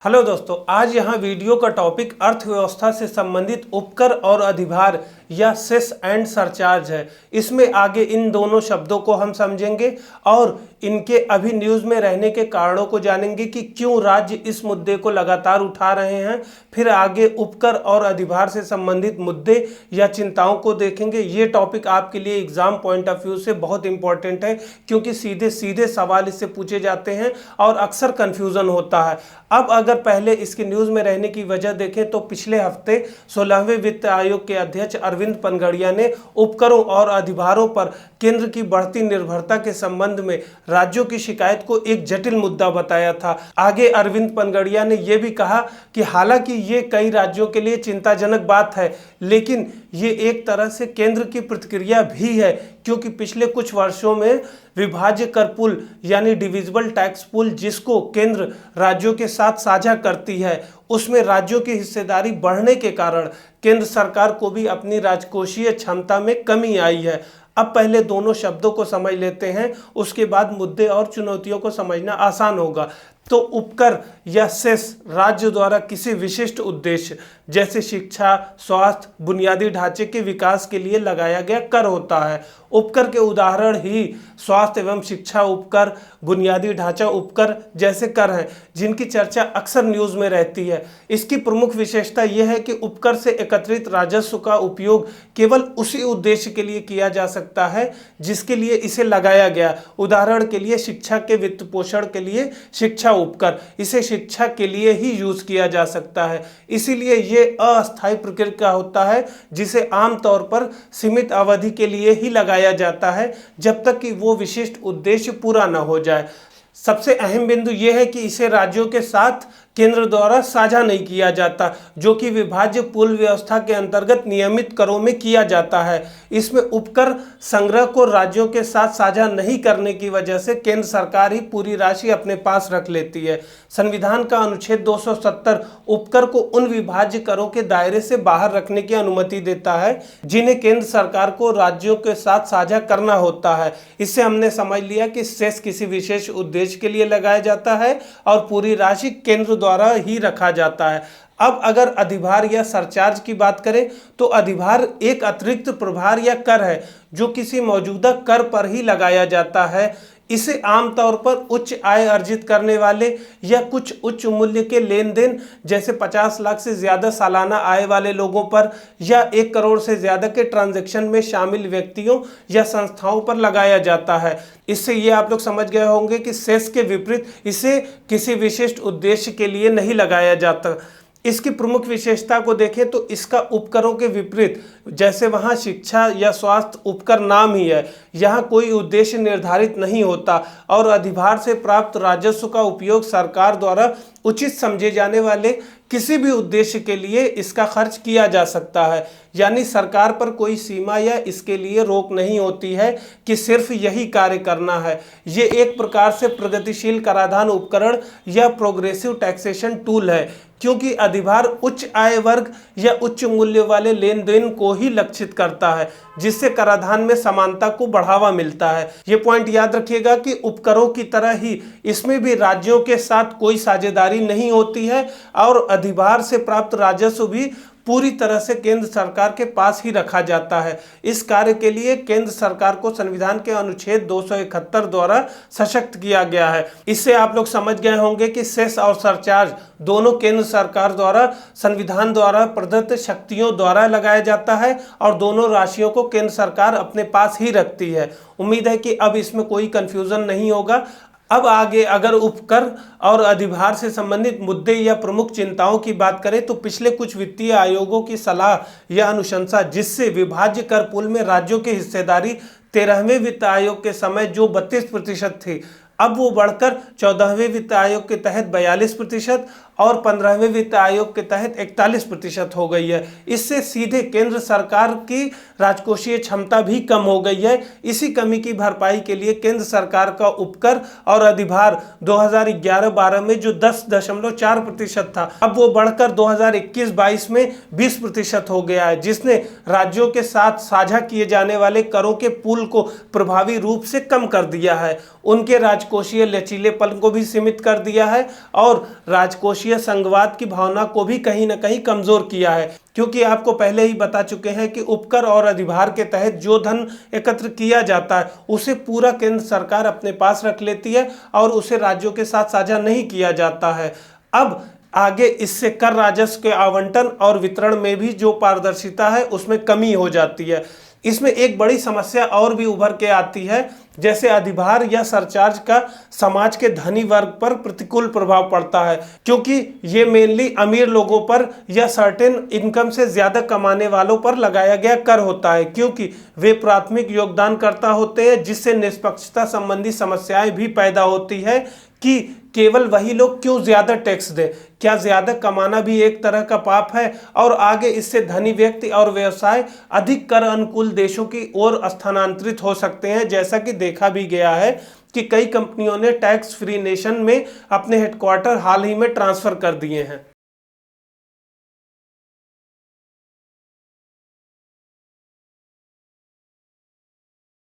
Hello दोस्तों, आज यहाँ वीडियो का टॉपिक अर्थव्यवस्था से संबंधित उपकर और अधिभार या सेस एंड सरचार्ज है। इसमें आगे इन दोनों शब्दों को हम समझेंगे और इनके अभी न्यूज़ में रहने के कारणों को जानेंगे कि क्यों राज्य इस मुद्दे को लगातार उठा रहे हैं। फिर आगे उपकर और अधिभार से संबंधित मुद्दे या चिंताओं को देखेंगे। ये टॉपिक आपके लिए एग्जाम पॉइंट ऑफ व्यू से बहुत इंपॉर्टेंट है, क्योंकि सीधे सीधे सवाल इससे पूछे जाते हैं और अक्सर कन्फ्यूज़न होता है। अब अगर पहले इसकी न्यूज़ में रहने की वजह देखें तो पिछले हफ्ते 16वें वित्त आयोग के अध्यक्ष अरविंद पनगड़िया ने उपकरों और अधिभारों पर केंद्र की बढ़ती निर्भरता के संबंध में राज्यों की शिकायत को एक जटिल मुद्दा बताया था। आगे अरविंद पनगड़िया ने यह भी कहा कि हालांकि ये कई राज्यों के लिए चिंताजनक बात है, लेकिन ये एक तरह से केंद्र की प्रतिक्रिया भी है, क्योंकि पिछले कुछ वर्षों में विभाज्य कर पूल यानी डिविजिबल टैक्स पूल, जिसको केंद्र राज्यों के साथ साझा करती है, उसमें राज्यों की हिस्सेदारी बढ़ने के कारण केंद्र सरकार को भी अपनी राजकोषीय क्षमता में कमी आई है। अब पहले दोनों शब्दों को समझ लेते हैं, उसके बाद मुद्दे और चुनौतियों को समझना आसान होगा। तो उपकर या सेस राज्य द्वारा किसी विशिष्ट उद्देश्य जैसे शिक्षा, स्वास्थ्य, बुनियादी ढांचे के विकास के लिए लगाया गया कर होता है। उपकर के उदाहरण ही स्वास्थ्य एवं शिक्षा उपकर, बुनियादी ढांचा उपकर जैसे कर हैं, जिनकी चर्चा अक्सर न्यूज़ में रहती है। इसकी प्रमुख विशेषता यह है कि उपकर से एकत्रित राजस्व का उपयोग केवल उसी उद्देश्य के लिए किया जा सकता है जिसके लिए इसे लगाया गया। उदाहरण के लिए शिक्षा के वित्त पोषण के लिए शिक्षा उपकर, इसे शिक्षा के लिए ही यूज किया जा सकता है। इसीलिए ये अस्थायी प्रक्रिया होता है, जिसे आमतौर पर सीमित अवधि के लिए ही लगाया जाता है, जब तक कि वो विशिष्ट उद्देश्य पूरा न हो जाए। सबसे अहम बिंदु यह है कि इसे राज्यों के साथ केंद्र द्वारा साझा नहीं किया जाता, जो कि विभाज्य पूल व्यवस्था के अंतर्गत नियमित करों में किया जाता है। इसमें उपकर संग्रह को राज्यों के साथ साझा नहीं करने की वजह से केंद्र सरकार ही पूरी राशि अपने पास रख लेती है। संविधान का अनुच्छेद 270 उपकर को उन विभाज्य करों के दायरे से बाहर रखने की अनुमति देता है जिन्हें केंद्र सरकार को राज्यों के साथ साझा करना होता है। इससे हमने समझ लिया कि सेस किसी विशेष उद्देश्य के लिए लगाया जाता है और पूरी राशि केंद्र द्वारा ही रखा जाता है। अब अगर अधिभार या सरचार्ज की बात करें तो अधिभार एक अतिरिक्त प्रभार या कर है जो किसी मौजूदा कर पर ही लगाया जाता है। इसे आमतौर पर उच्च आय अर्जित करने वाले या कुछ उच्च मूल्य के लेन देन जैसे 50 लाख से ज़्यादा सालाना आय वाले लोगों पर या 1 करोड़ से ज़्यादा के ट्रांजैक्शन में शामिल व्यक्तियों या संस्थाओं पर लगाया जाता है। इससे ये आप लोग समझ गए होंगे कि सेस के विपरीत इसे किसी विशिष्ट उद्देश्य के लिए नहीं लगाया जाता। इसकी प्रमुख विशेषता को देखें तो इसका उपकरों के विपरीत, जैसे वहाँ शिक्षा या स्वास्थ्य उपकर नाम ही है, यहाँ कोई उद्देश्य निर्धारित नहीं होता और अधिभार से प्राप्त राजस्व का उपयोग सरकार द्वारा उचित समझे जाने वाले किसी भी उद्देश्य के लिए इसका खर्च किया जा सकता है। यानी सरकार पर कोई सीमा या इसके लिए रोक नहीं होती है कि सिर्फ यही कार्य करना है। ये एक प्रकार से प्रगतिशील कराधान उपकरण या प्रोग्रेसिव टैक्सेशन टूल है, क्योंकि अधिभार उच्च आय वर्ग या उच्च मूल्य वाले लेन देन को ही लक्षित करता है, जिससे कराधान में समानता को बढ़ावा मिलता है। ये पॉइंट याद रखिएगा कि उपकरों की तरह ही इसमें भी राज्यों के साथ कोई साझेदारी नहीं होती है और अधिभार से प्राप्त राजस्व भी पूरी तरह से केंद्र सरकार के पास ही रखा जाता है। इस कार्य के लिए केंद्र सरकार को संविधान के अनुच्छेद 271 द्वारा सशक्त किया गया है। इससे आप लोग समझ गए होंगे कि सेस और सरचार्ज दोनों केंद्र सरकार द्वारा संविधान द्वारा प्रदत्त शक्तियों द्वारा लगाया जाता है और दोनों राशियों को केंद्र सरकार अपने पास ही रखती है। उम्मीद है कि अब इसमें कोई कंफ्यूजन नहीं होगा। अब आगे अगर उपकर और अधिभार से संबंधित मुद्दे या प्रमुख चिंताओं की बात करें तो पिछले कुछ वित्तीय आयोगों की सलाह या अनुशंसा, जिससे विभाज्य कर पूल में राज्यों की हिस्सेदारी 13वें वित्त आयोग के समय जो 32% थी, अब वो बढ़कर 14वें वित्त आयोग के तहत 42% और 15वें वित्त आयोग के तहत 41% हो गई है। इससे सीधे केंद्र सरकार की राजकोषीय क्षमता भी कम हो गई है। इसी कमी की भरपाई के लिए केंद्र सरकार का उपकर और अधिभार 2011-12 में जो 10.4% था, अब वो बढ़कर 2021-22 में 20% हो गया है, जिसने राज्यों के साथ साझा किए जाने वाले करों के पूल को प्रभावी रूप से कम कर दिया है। उनके राजकोषीय लचीलेपन को भी सीमित कर दिया है और राजकोषीय संघवाद की भावना को भी कहीं ना कहीं कमजोर किया है, क्योंकि आपको पहले ही बता चुके हैं कि उपकर और अधिभार के तहत जो धन एकत्र किया जाता है उसे पूरा केंद्र सरकार अपने पास रख लेती है और उसे राज्यों के साथ साझा नहीं किया जाता है। अब आगे इससे कर राजस्व के आवंटन और वितरण में भी जो पारदर्शिता है उसमें कमी हो जाती है। इसमें एक बड़ी समस्या और भी उभर के आती है, जैसे अधिभार या सरचार्ज का समाज के धनी वर्ग पर प्रतिकूल प्रभाव पड़ता है, क्योंकि ये मेनली अमीर लोगों पर या सर्टेन इनकम से ज्यादा कमाने वालों पर लगाया गया कर होता है, क्योंकि वे प्राथमिक योगदानकर्ता होते हैं, जिससे निष्पक्षता संबंधी समस्याएं भी पैदा होती है कि केवल वही लोग क्यों ज्यादा टैक्स दें, क्या ज्यादा कमाना भी एक तरह का पाप है। और आगे इससे धनी व्यक्ति और व्यवसाय अधिक कर अनुकूल देशों की ओर स्थानांतरित हो सकते हैं, जैसा कि देखा भी गया है कि कई कंपनियों ने टैक्स फ्री नेशन में अपने हेडक्वार्टर हाल ही में ट्रांसफर कर दिए हैं।